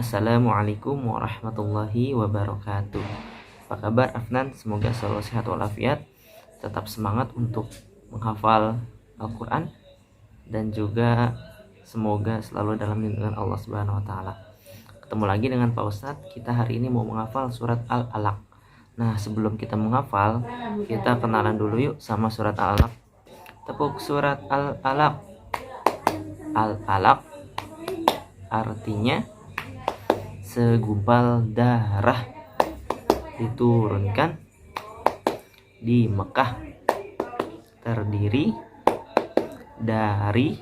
Assalamualaikum warahmatullahi wabarakatuh. Apa kabar Afnan? Semoga selalu sehat walafiat, tetap semangat untuk menghafal Al-Quran, dan juga semoga selalu dalam lindungan Allah Subhanahu wa Ta'ala. Ketemu lagi dengan Pak Ustadz. Kita hari ini mau menghafal surat Al-Alaq. Nah, sebelum kita menghafal, kita kenalan dulu yuk sama surat Al-Alaq. Tepuk surat Al-Alaq. Al-Alaq artinya segumpal darah diturunkan di Mekah, terdiri dari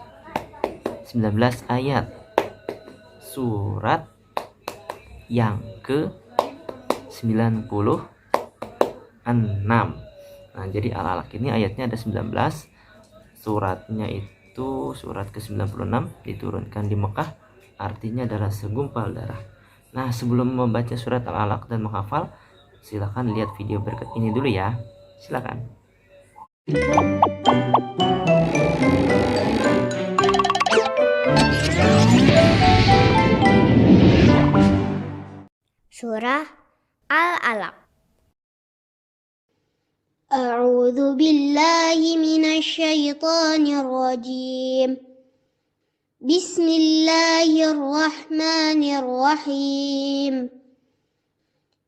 19 ayat. Surat yang ke-96. Nah, jadi Al-Alaq ini ayatnya ada 19. Suratnya itu surat ke-96, diturunkan di Mekah, artinya adalah segumpal darah. Nah, sebelum membaca surat Al-Alaq dan menghafal, silakan lihat video berikut ini dulu ya. Silakan. Surah Al-Alaq. A'udzu billahi minasy syaithanir rajim. Bismillahirrahmanirrahim.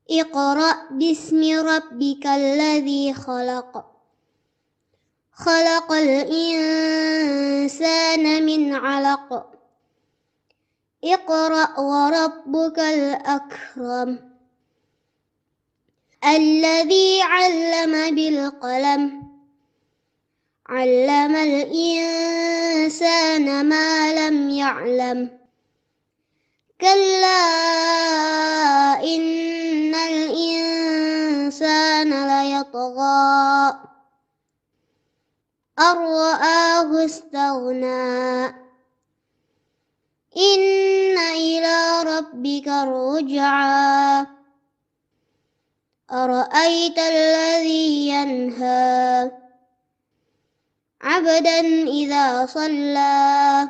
Iqra' bismi rabbikal ladzi khalaq. Khalaqal insana min 'alaq. Iqra' wa rabbukal akram. Alladzi 'allama bil qalam. 'Allamal insana ma lam ya'lam. Kalla innal insana layatgha ar-ra'ahu istaghna. Inna ila rabbika ruj'a. Ara'aita alladhi yanha 'abdan idza shalla.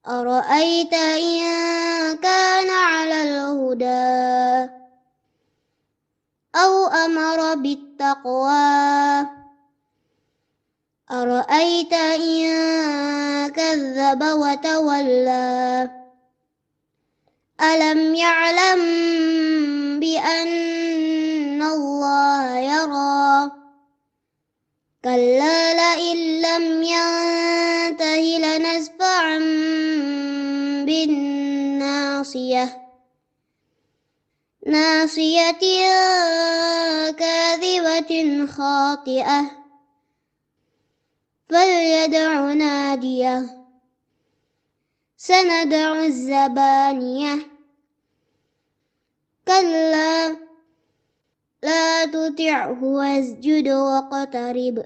Ara'aita in kana 'alal huda aw amara bittaqwa. Ara'aita in kadzdzaba wa tawalla. Alam ya'lam bi anna Allah yara. Kalla la illam yantahi lanasfa'an bin nasiyah. Nasiyatin kadhibatin khati'ah. Falyad'u nadiyah. Sanad'u zabaniyah. Kalla la tuti'hu wasjud waqtarib.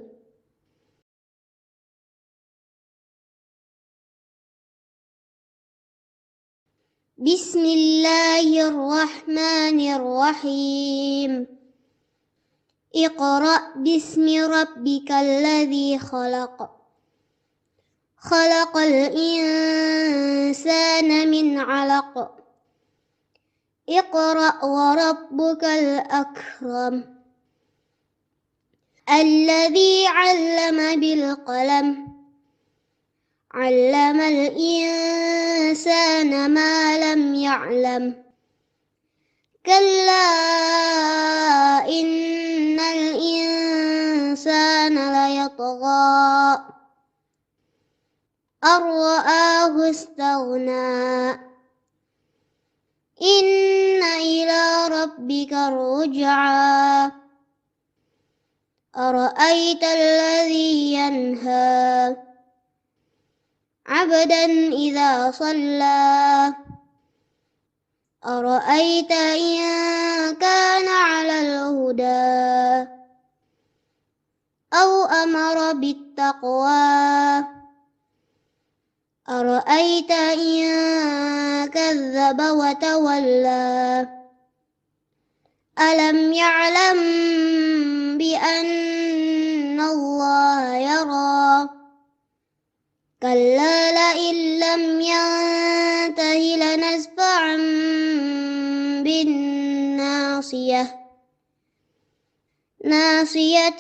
Bismillahirrahmanirrahim. Iqra' bismi rabbikal ladzi khalaq. Khalaqal insana min 'alaq. Iqra' wa rabbukal akram. Alladzi 'allama bil qalam. 'Allamal insana ma lam ya'lam. Kalla innal insana layatgha ar-ra'ahu istaghna. Inna ila rabbika ruj'a. Ara'aita alladhi yanha 'abdan idza shalla. Ara'aita in kana 'alal huda aw amara bittaqwa. Ara'aita in kadzdzaba wa tawalla. Alam ya'lam bi anna Allah yara. كلا لئن لم ينته لنسفعا بالناصية ناصية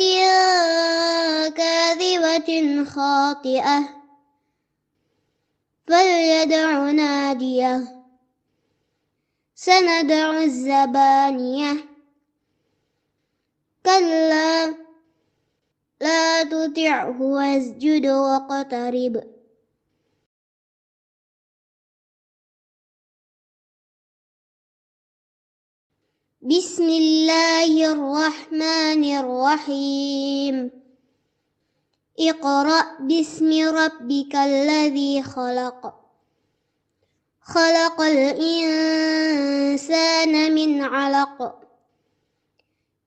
كاذبة خاطئة فليدع ناديه سندع الزبانية كلا لا تطعه واسجد واقترب بسم الله الرحمن الرحيم اقرأ باسم ربك الذي خلق خلق الإنسان من علق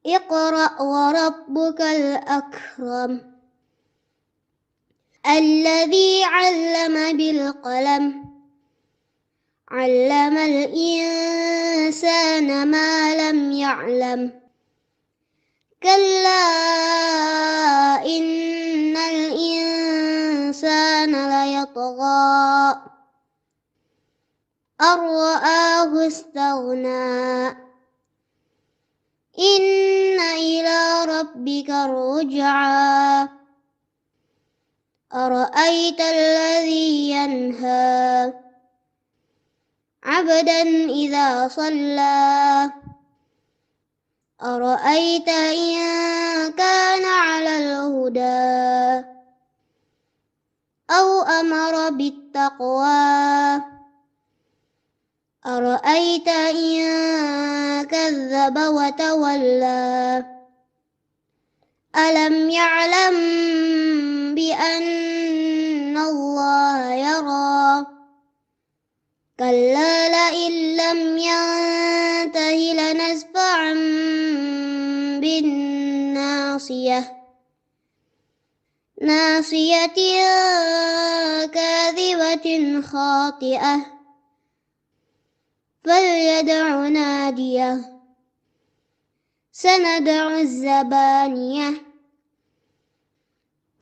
اقرأ وربك الأكرم الذي علم بالقلم علم الإنسان ما لم يعلم كلا إن الإنسان ليطغى أن رآه استغنى إن إلى ربك الرجعى أرأيت الذي ينهى عبدا إذا صلى أرأيت إن كان على الهدى أو أمر بالتقوى أرأيت إن كذب وتولى ألم يعلم بأن الله يرى كلا لئن لم ينته لنسفعا بالناصية ناصية كاذبة خاطئة فليدع ناديه سندع الزبانية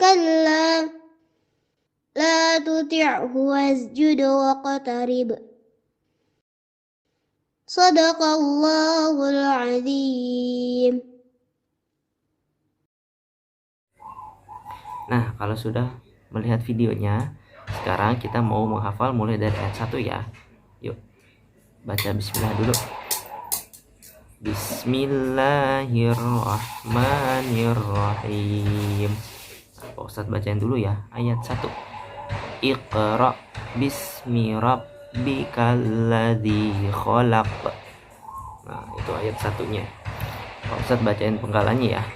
كلا لا تطعه واسجد واقترب صدق الله العظيم. Nah, kalau sudah melihat videonya, sekarang kita mau menghafal mulai dari ayat 1 ya. Yuk, baca bismillah dulu. Bismillahirrahmanirrahim. Pak Ustadz bacain dulu ya, ayat 1. Iqra bismi rabbikal ladzi khalaq. Nah, itu ayat satunya. Pak Ustadz bacain penggalannya ya.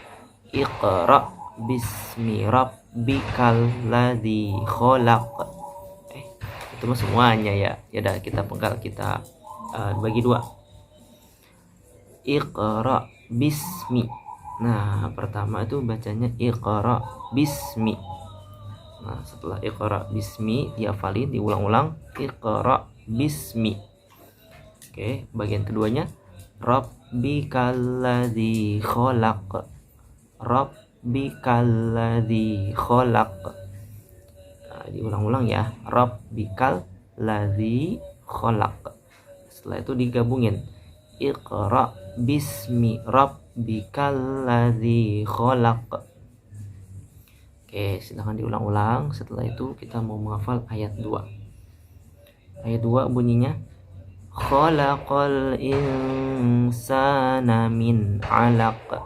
Iqra bismi rabbikal ladzi khalaq. Itu mah semuanya ya. Ya udah, kita penggal, kita bagi dua. Iqra bismi. Nah, pertama itu bacanya Iqra bismi. Nah, setelah Iqra bismi dihafalin, diulang-ulang Iqra bismi. Oke, bagian keduanya Rabbikal ladzi khalaq. Rabbikal ladzi khalaq. Nah, diulang-ulang ya. Rabbikal ladzi khalaq. Setelah itu digabungin Iqra bismi rabbikal ladzi khalaq. Oke, silahkan diulang-ulang. Setelah itu kita mau menghafal ayat 2. Ayat 2 bunyinya Khalaqal insana min 'alaq.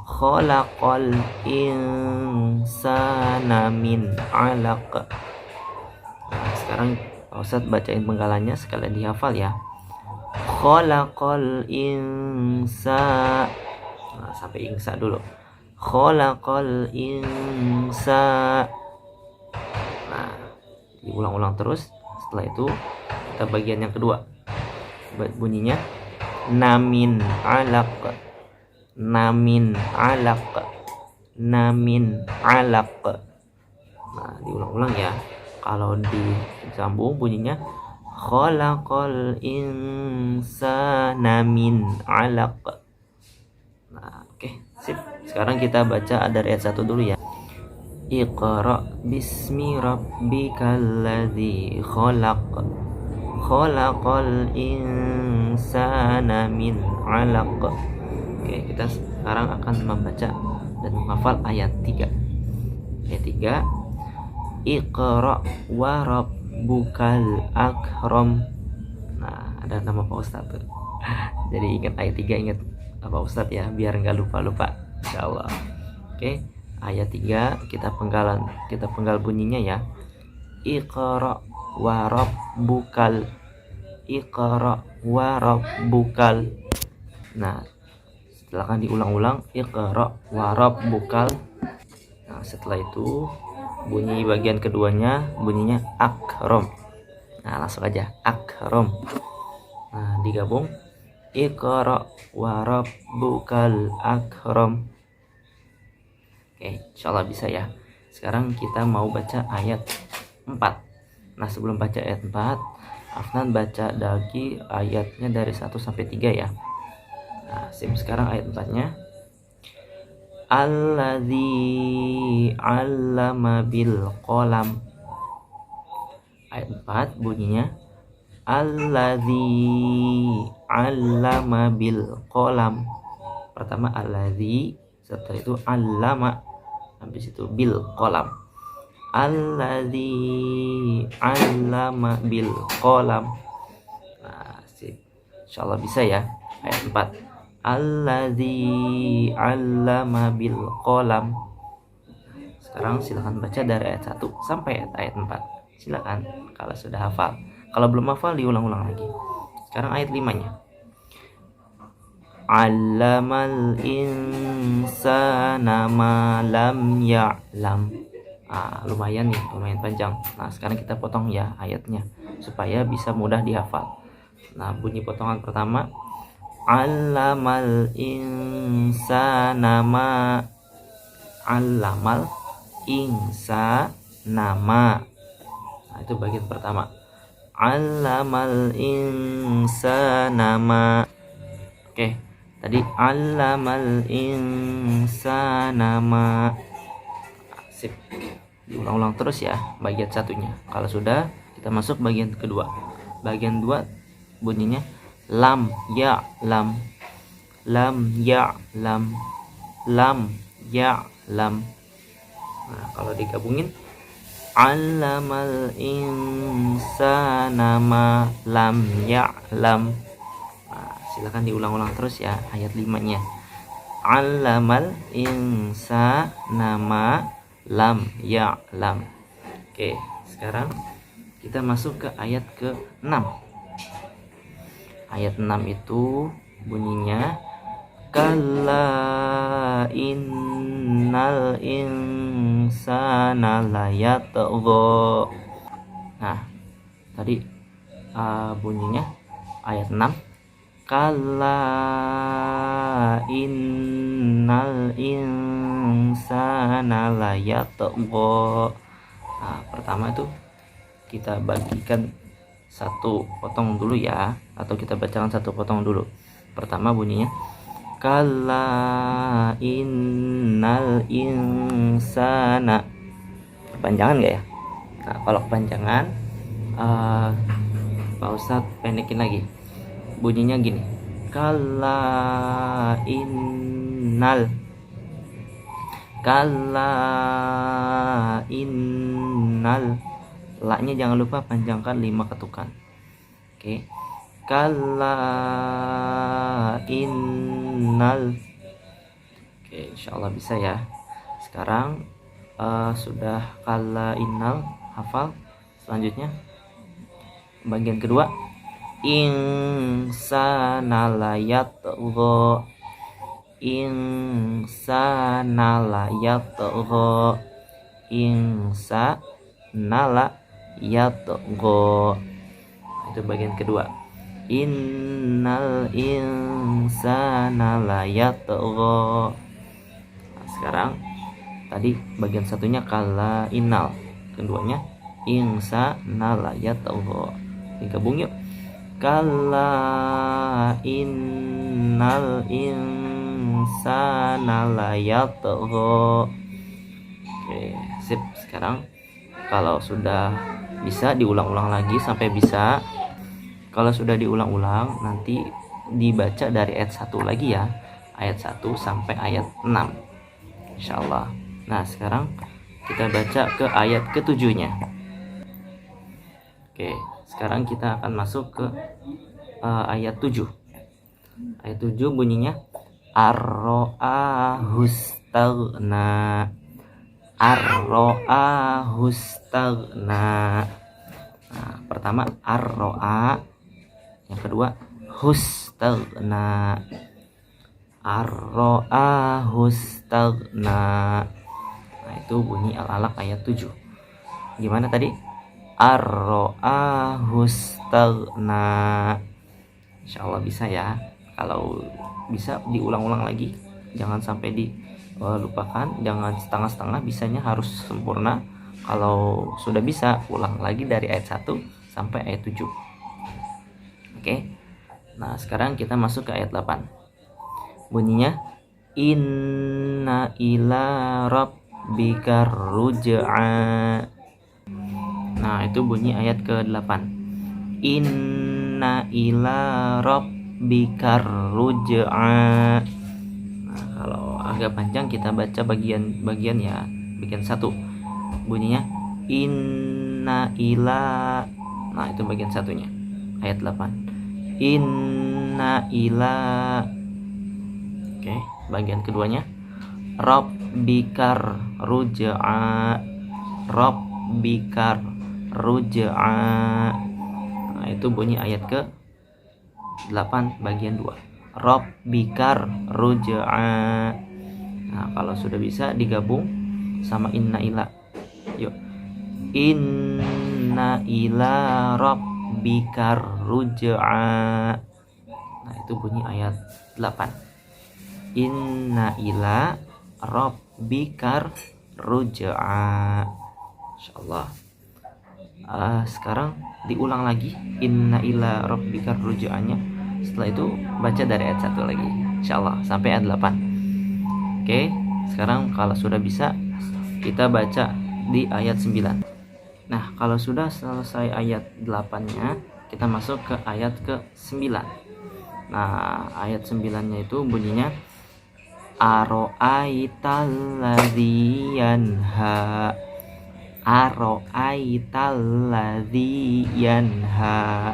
Khalaqal insana min 'alaq. Nah, sekarang Pak Ustadz bacain penggalannya sekalian dihafal ya. Khalaqal insa. Nah, sampai insa dulu. Khalaqal insa. Nah, diulang-ulang terus. Setelah itu kita bagian yang kedua. Bunyinya namin alaq. Namin alaq. Namin alaq. Nah, diulang-ulang ya. Kalau disambung bunyinya Khalaqal insana min alaq. Nah, oke, sip. Sekarang kita baca dari ayat 1 dulu ya. Iqra bismi rabbikal ladzi khalaq. Khalaqal insana min 'alaq. Oke, kita sekarang akan membaca dan menghafal ayat 3. Ayat 3. Iqra wa rabbukal akram. Nah, ada nama Pak Ustadz tuh. Jadi ingat ayat 3, ingat Pak Ustadz ya, biar nggak lupa-lupa insyaallah. Oke, ayat 3 kita penggal bunyinya ya. Iqra wa rabbukal. Iqra wa rabbukal. Nah, silakan diulang-ulang. Iqra wa rabbukal. Nah, setelah itu bunyi bagian keduanya bunyinya akram. Nah, langsung aja akram. Nah, digabung Iqra wa rabbukal akram. Oke, insyaallah bisa ya. Sekarang kita mau baca ayat 4. Nah, sebelum baca ayat 4, Afnan baca lagi ayatnya dari 1 sampai 3 ya. Nah, sekarang ayat 4-nya. Alladzi 'allama bil qalam. Ayat 4 bunyinya alladzi 'allama bil qalam. Pertama alladzi, setelah itu 'allama, habis itu bil qalam. Alladzi 'allama bil qalam. Nah, insyaallah bisa ya. Ayat 4. Alladzi 'allama bil qalam. Sekarang silakan baca dari ayat 1 sampai ayat 4. Silakan kalau sudah hafal. Kalau belum hafal diulang-ulang lagi. Sekarang ayat 5-nya. 'Allamal insana ma lam ya'lam. Lumayan nih, lumayan panjang. Nah, sekarang kita potong ya ayatnya supaya bisa mudah dihafal. Nah, bunyi potongan pertama, 'allamal insana ma. 'Allamal insana ma. Nah, itu bagian pertama. 'Allamal insana ma. Oke, tadi 'allamal insana ma. Sip. Diulang-ulang terus ya bagian satunya. Kalau sudah, kita masuk bagian kedua. Bagian 2 bunyinya lam ya lam. Lam ya lam. Lam ya lam. Nah, kalau digabungin 'allamal insana ma lam ya lam. Nah, silakan diulang-ulang terus ya ayat 5-nya. 'Allamal insana ma lam ya lam. Oke, sekarang kita masuk ke ayat ke-6. Ayat 6 itu bunyinya kalla innal insana layatgha. Nah, tadi bunyinya ayat 6 kalla innal insana layatgha. Nah, pertama itu kita bagikan satu potong dulu ya, atau kita bacakan satu potong dulu. Pertama bunyinya kalla innal insana. Kepanjangan gak ya? Nah, kalau kepanjangan Pak Ustadz pendekin lagi. Bunyinya gini, kalla innal. Kalla innal. La-nya jangan lupa panjangkan 5 ketukan. Oke. Kalla innal. Oke, insyaallah bisa ya. Sekarang sudah kalla innal hafal. Selanjutnya bagian kedua, insana layatgha. Insana layatgha. Insana layatgha. Itu bagian kedua. Innal insana layatgha. Nah, sekarang tadi bagian satunya kalla innal, keduanya insana layatgha. Digabung yuk. Kalla innal insana layatgha. Oke, Sip, sekarang kalau sudah bisa diulang-ulang lagi sampai bisa. Kalau sudah diulang-ulang nanti dibaca dari ayat 1 lagi ya. Ayat 1 sampai ayat 6. Insyaallah. Nah, sekarang kita baca ke ayat ke-7-nya. Oke, sekarang kita akan masuk ke ayat 7. Ayat 7 bunyinya ar-ra'ahustagna. Ar-ra'ahustagna. Nah, pertama ar-ra'a, yang kedua hustagna. Ar-ra'ahustagna. Nah, itu bunyi Al-Alaq ayat 7. Gimana tadi? Ar-ra'ahustagna. Insyaallah bisa ya. Kalau bisa diulang-ulang lagi, jangan sampai dilupakan, jangan setengah-setengah, bisanya harus sempurna. Kalau sudah bisa, ulang lagi dari ayat 1 sampai ayat 7. Oke. Nah, sekarang kita masuk ke ayat 8. Bunyinya inna ila rabbika ruj'a. Nah, itu bunyi ayat ke-8. Inna ila rabbika ruj'a. Nah, kalau agak panjang kita baca bagian ya, bagian 1. Bunyinya inna ila. Nah, itu bagian satunya, ayat 8. Inna ila. Oke, bagian keduanya rabbikar ruj'a. Rabbikar ruj'a. Nah, itu bunyi ayat ke 8 bagian 2. Rabbikar ruj'a. Nah, kalau sudah bisa digabung sama inna ila. Yuk. Inna ila rabbikar ruj'a. Nah, itu bunyi ayat 8. Inna ila rabbikar ruj'a. Insyaallah. Sekarang diulang lagi inna ila rabbikar ruj'anya. Setelah itu baca dari ayat 1 lagi. Insyaallah sampai ayat 8. Oke, sekarang kalau sudah bisa kita baca di ayat 9. Nah, kalau sudah selesai ayat 8-nya, kita masuk ke ayat ke-9. Nah, ayat 9-nya itu bunyinya aro'aital ladzi yanha. Aro'aital ladzi yanha.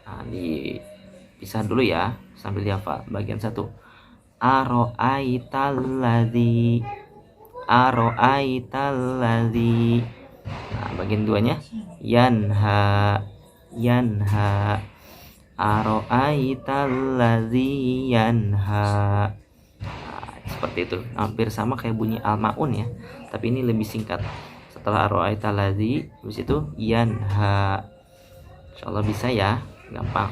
Nah, dipisah dulu ya sambil dihafal. Bagian 1. Aro'aital ladzi. Aro'aital ladzi. Nah, bagian 2-nya yanha. Yanha. Aro'aital ladzi yanha. Nah, seperti itu. Hampir sama kayak bunyi Al-Maun ya, tapi ini lebih singkat. Setelah aro'aital ladzi, habis itu yanha. Insyaallah bisa ya, gampang.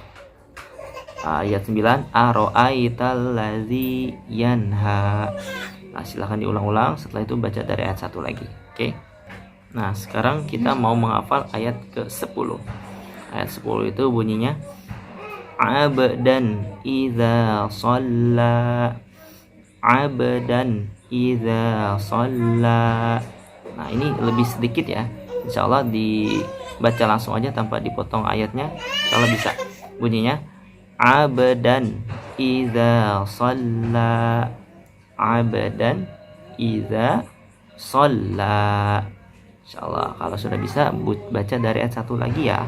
Ayat 9 aro'aital ladzi yanha. Nah, silahkan diulang-ulang. Setelah itu baca dari ayat 1 lagi. Oke. Nah, sekarang kita mau menghafal ayat ke-10. Ayat 10 itu bunyinya abdan idza shalla. Abdan idza shalla. Nah, ini lebih sedikit ya. Insyaallah dibaca langsung aja tanpa dipotong ayatnya. Insyaallah bisa. Bunyinya abdan idza shalla. Abdan idza shalla. Insyaallah kalau sudah bisa baca dari ayat 1 lagi ya.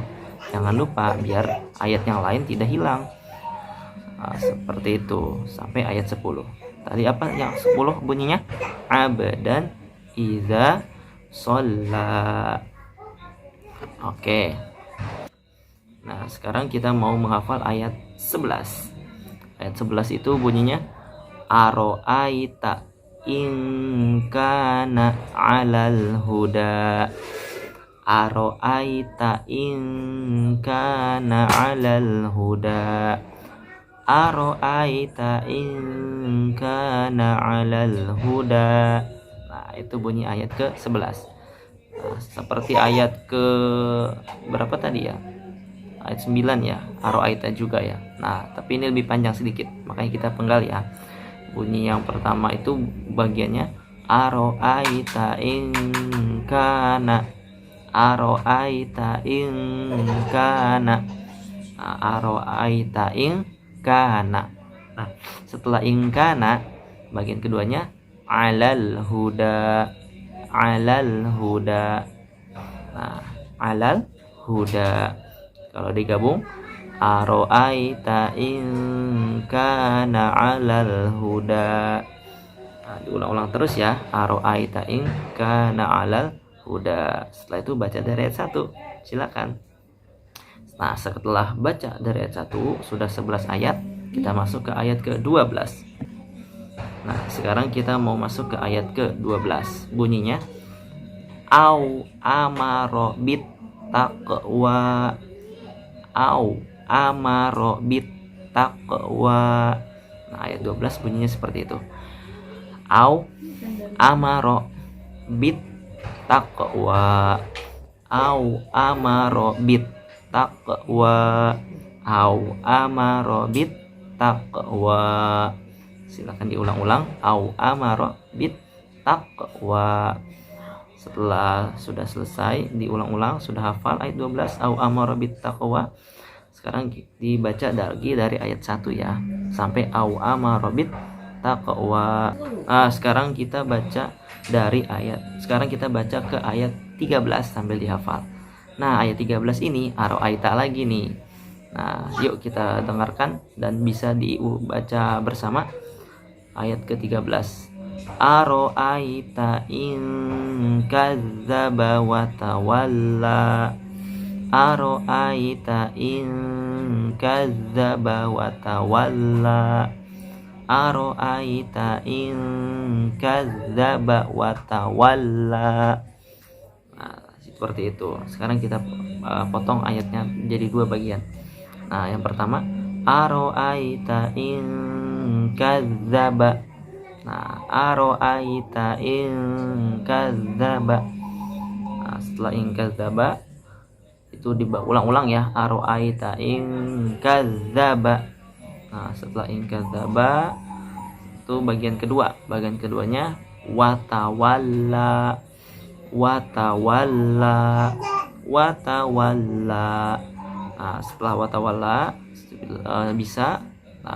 Jangan lupa biar ayat yang lain tidak hilang. Nah, seperti itu sampai ayat 10. Tadi apa yang 10 bunyinya? Abdan idza shalla. Oke. Nah, sekarang kita mau menghafal ayat 11. Ayat 11 itu bunyinya aro'aita in kana 'alal huda. Aro'aita in kana 'alal huda. Aro'aita in kana 'alal huda. Nah, itu bunyi ayat ke-11. Nah, seperti ayat ke berapa tadi ya? Ayat 9 ya, aro'aita juga ya. Nah, tapi ini lebih panjang sedikit, makanya kita penggal ya. Bunyi yang pertama itu bagiannya Aro'aita in kana. Aro'aita in kana. Aro'aita in kana. Nah, setelah in kana, bagian keduanya alal huda. Alal huda. Nah, alal huda. Kalau digabung aro'aita in kana alal huda. Nah, diulang-ulang terus ya. Aro'aita in kana alal huda. Setelah itu baca dari ayat 1. Silakan. Nah, setelah baca dari ayat 1 sudah 11 ayat, kita masuk ke ayat ke-12. Nah, sekarang kita mau masuk ke ayat ke-12. Bunyinya au amaro bit taqwa. Au amaro bit taqwa. Nah, ayat 12 bunyinya seperti itu. Au amaro bit taqwa. Au amaro bit taqwa. Au amaro bit taqwa. Silakan diulang-ulang. Au amaro bit taqwa. Setelah sudah selesai diulang-ulang, sudah hafal ayat 12 au amaro bit taqwa. Sekarang dibaca lagi dari ayat 1 ya, sampai au amaro bit taqwa. Sekarang kita baca ke ayat 13 sambil dihafal. Nah, ayat 13 ini aro'aita lagi nih. Nah, yuk kita dengarkan dan bisa dibaca bersama ayat ke-13. Aro'aita in kazzaba wa tawalla. Aro'aita in kazzaba wa tawalla. Aro'aita in kazzaba wa tawalla. Nah, seperti itu. Sekarang kita potong ayatnya jadi 2 bagian. Nah, yang pertama aro'aita in kazzaba. Nah, aro'aita in kazzaba. Nah, setelah in kazzaba itu diulang-ulang ya. Aro'aita in kazzaba. Nah, setelah in kazzaba itu bagian kedua. Bagian keduanya watawalla. Watawalla. Watawalla. Nah, setelah watawalla bisa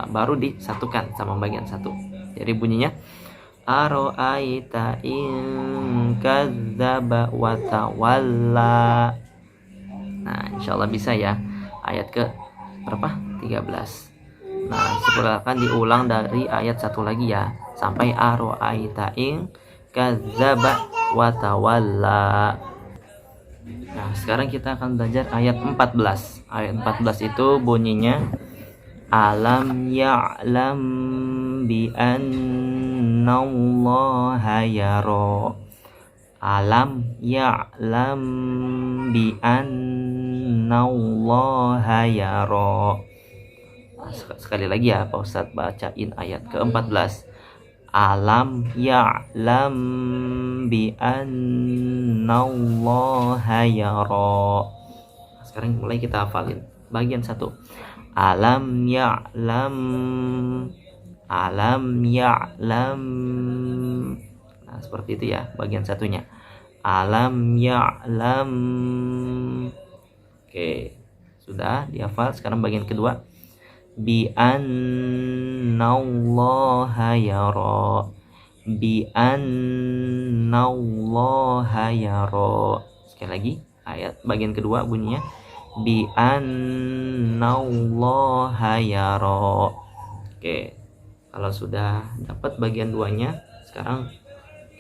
baru disatukan sama bagian 1. Jadi bunyinya aro'aita in kazzaba wa tawalla. Nah, insyaallah bisa ya. Ayat ke berapa? 13. Nah, silakan diulang dari ayat 1 lagi ya, sampai aro'aita in kazzaba wa tawalla. Nah, sekarang kita akan belajar ayat 14. Ayat 14 itu bunyinya alam ya'lam bi annallaha yara. Alam ya'lam bi annallaha yara. Sekali lagi ya, Pak Ustadz bacain ayat ke-14. Alam ya'lam bi annallaha yara. Sekarang mulai kita hafalin bagian 1. Alam ya'lam. Alam ya'lam. Nah, seperti itu ya bagian 1-nya. Alam ya'lam. Oke, sudah dihafal. Sekarang bagian kedua. Bi annallaha yara. Bi annallaha yara. Sekali lagi ayat bagian kedua bunyinya bi annallaha yara. Oke, kalau sudah dapat bagian 2-nya, sekarang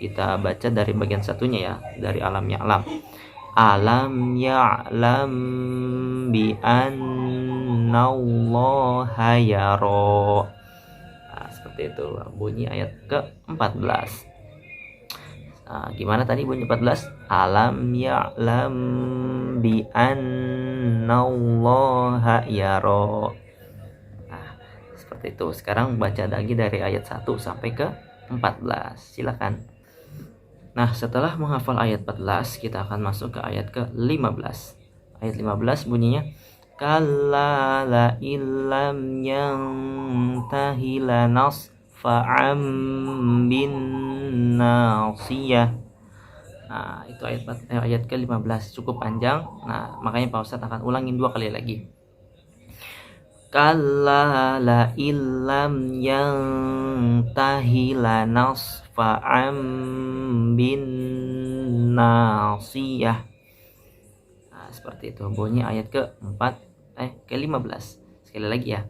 kita baca dari bagian 1-nya ya, dari alam ya'lam. Alam ya'lam bi annallaha yara. Nah, seperti itu bunyi ayat ke-14. Nah, gimana tadi bunyi 14? Alam ya'lam bi annallaha yara. Nah, seperti itu. Sekarang baca lagi dari ayat 1 sampai ke 14. Silakan. Nah, setelah menghafal ayat 14, kita akan masuk ke ayat ke-15. Ayat 15 bunyinya kalla la illam yantahi fa'am bin nasiyah. Nah, itu ayat ke-15 cukup panjang. Nah, makanya Pak Ustadz akan ulangin 2 kali lagi. Kalla la illam yantahi lanasfa'am bin nasiyah. Nah, seperti itu bunyi ayat ke-15. Sekali lagi ya.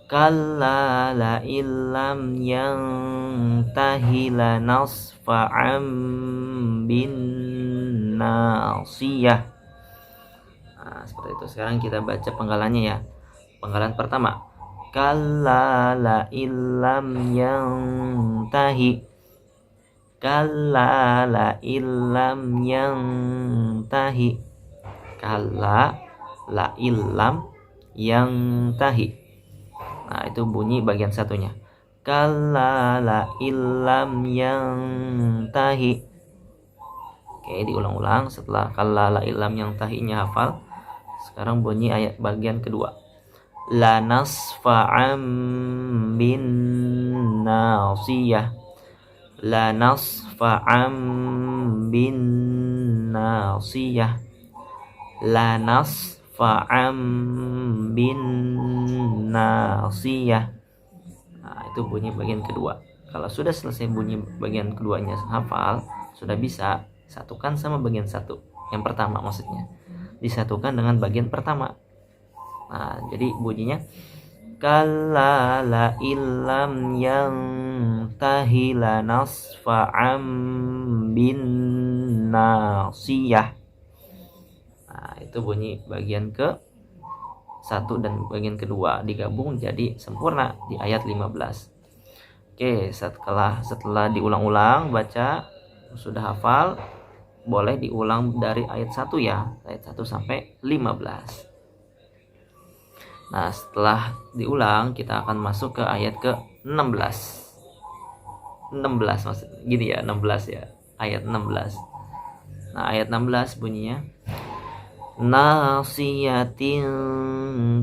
Kalla la illam yantahi lanasfa'am bin nasiyah. Nah, seperti itu. Sekarang kita baca penggalannya ya. Penggalan pertama, kalla la illam yantahi. Kalla la illam yantahi. Kalla la illam yantahi. Nah, itu bunyi bagian satunya. Kalla la illam yantahi. Oke, diulang-ulang. Setelah kalla la illam yantahinya hafal. Sekarang bunyi ayat bagian kedua. La nasfa'am bin nasiyah. La nasfa'am bin nasiyah. La nasfa'am bin nasiyah. Nah, itu bunyi bagian kedua. Kalau sudah selesai bunyi bagian keduanya hafal, sudah bisa satukan sama bagian satu. Yang pertama maksudnya. Disatukan dengan bagian pertama. Nah, jadi bunyinya kalla la illam yantahi lanasfa'am bin nasiyah. Nah, itu bunyi bagian ke 1 dan bagian kedua digabung jadi sempurna di ayat 15. Oke, setelah diulang-ulang baca sudah hafal, boleh diulang dari ayat 1 ya, ayat 1 sampai 15. Nah, setelah diulang kita akan masuk ke ayat ke-16. 16 maksudnya gini ya, 16 ya, ayat 16. Nah, ayat 16 bunyinya nasiyatin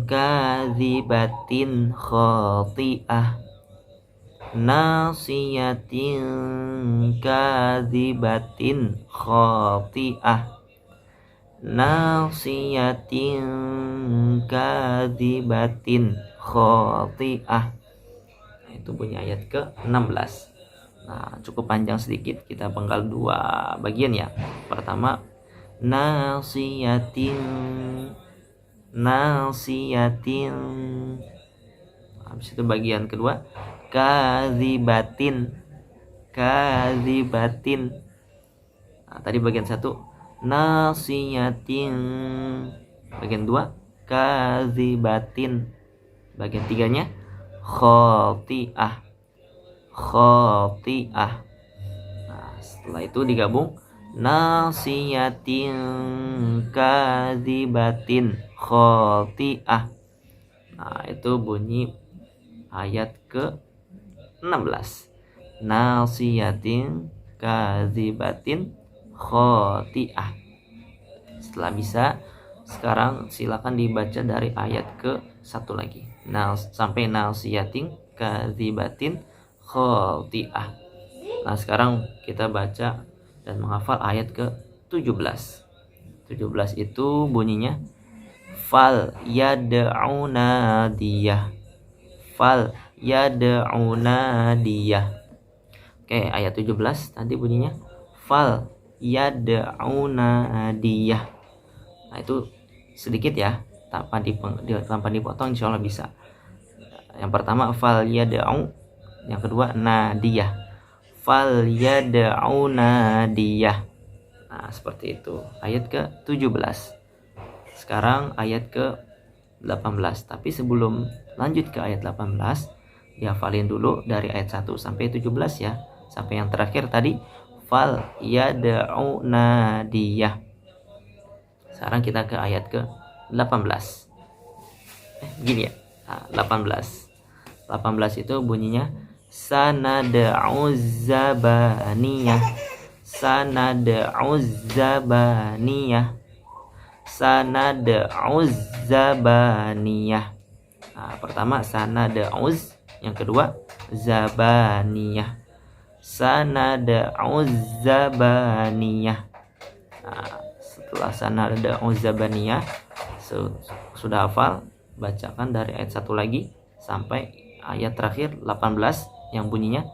kadzibatin khati'ah. Nasiyatin kadzibatin khati'ah. Nasiyatin kadzibatin khati'ah. Nah, itu bunyi ayat ke-16. Nah, cukup panjang sedikit, kita penggal 2 bagian ya. Pertama nasiyatin. Habis itu bagian kedua kadzibatin. Nah, tadi bagian 1 nasiyatin, bagian 2 kadzibatin, bagian 3-nya khati'ah. Nah, setelah itu digabung nasiyatin kadzibatin khati'ah. Nah, itu bunyi ayat ke-16. Nasiyatin kadzibatin khati'ah. Setelah bisa, sekarang silakan dibaca dari ayat ke-1 lagi. Sampai nasiyatin kadzibatin khati'ah. Nah, sekarang kita baca dan menghafal ayat ke-17. 17 itu bunyinya fal yad'u nadiyah. Fal yad'u nadiyah. Oke, ayat 17 tadi bunyinya fal yad'u nadiyah. Nah, itu sedikit ya, tanpa dipotong insyaallah bisa. Yang pertama fal yad'u, yang kedua nadiyah. Fal yad'u nadiyah. Nah, seperti itu. Ayat ke-17. Sekarang ayat ke-18. Tapi sebelum lanjut ke ayat 18, dihafalin dulu dari ayat 1 sampai 17 ya. Sampai yang terakhir tadi fal yad'u nadiyah. Sekarang kita ke ayat ke-18. Gini ya. Nah, 18 itu bunyinya sanad'u zabaniyah. Sanad'u zabaniyah. Sanad'u zabaniyah. Nah, pertama sanad'u Yang kedua, zabaniyah. Sanad'u zabaniyah. Nah, setelah sanad'u zabaniyah sudah hafal, bacakan dari ayat 1 lagi sampai ayat terakhir 18 yang bunyinya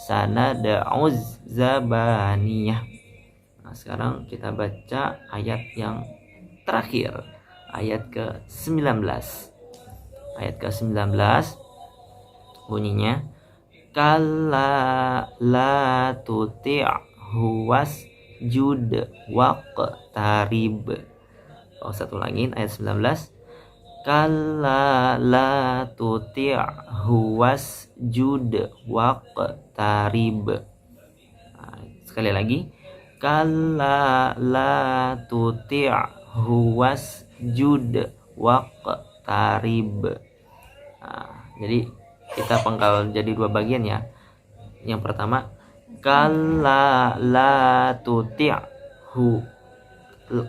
sanad'u zabaniyah. Nah, sekarang kita baca ayat yang terakhir, ayat ke-19. Ayat ke-19 bunyinya kalla la tuti'hu wasjud waqtarib. Satu lagi ayat 19. Kalla la tuti'hu wasjud waqtarib. Nah, sekali lagi. Kalla la tuti'hu wasjud waqtarib. Nah, jadi kita penggal jadi 2 bagian ya. Yang pertama, kalla la tuti'hu.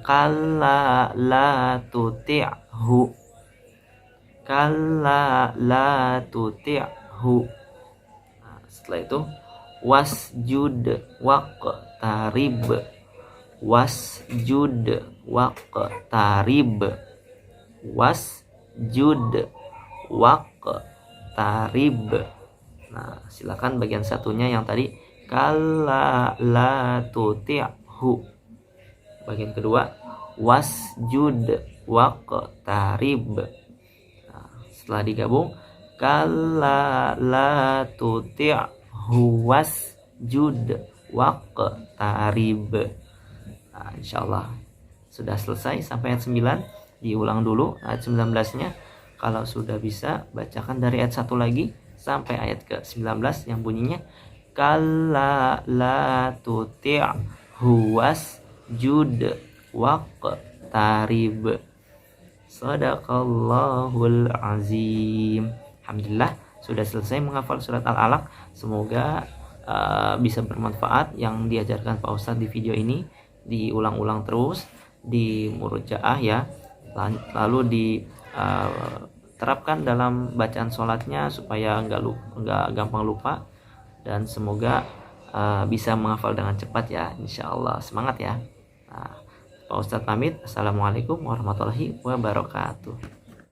Kalla la tuti'hu. Kalla la tuti'hu. Nah, setelah itu wasjud waqtarib. Wasjud waqtarib. Wasjud waqtarib. Nah, silakan bagian satunya yang tadi kalla la tuti'hu. Bagian kedua wasjud waqtarib. Nah, setelah digabung kalla la tuti'hu wasjud waqtarib. Nah, insyaallah sudah selesai sampai ayat 9. Diulang dulu ayat 19-nya. Kalau sudah bisa, bacakan dari ayat 1 lagi sampai ayat ke-19 yang bunyinya kalla la tuti'hu wasjud waqtarib. Shadaqallahul azim. Alhamdulillah sudah selesai menghafal surat Al-Alaq. Semoga bisa bermanfaat yang diajarkan Pak Ustadz di video ini. Diulang-ulang terus di murojaah ya. Lalu terapkan dalam bacaan sholatnya supaya nggak gampang lupa, dan semoga bisa menghafal dengan cepat ya, insyaallah. Semangat ya. Nah, Pak Ustadz pamit. Assalamualaikum warahmatullahi wabarakatuh.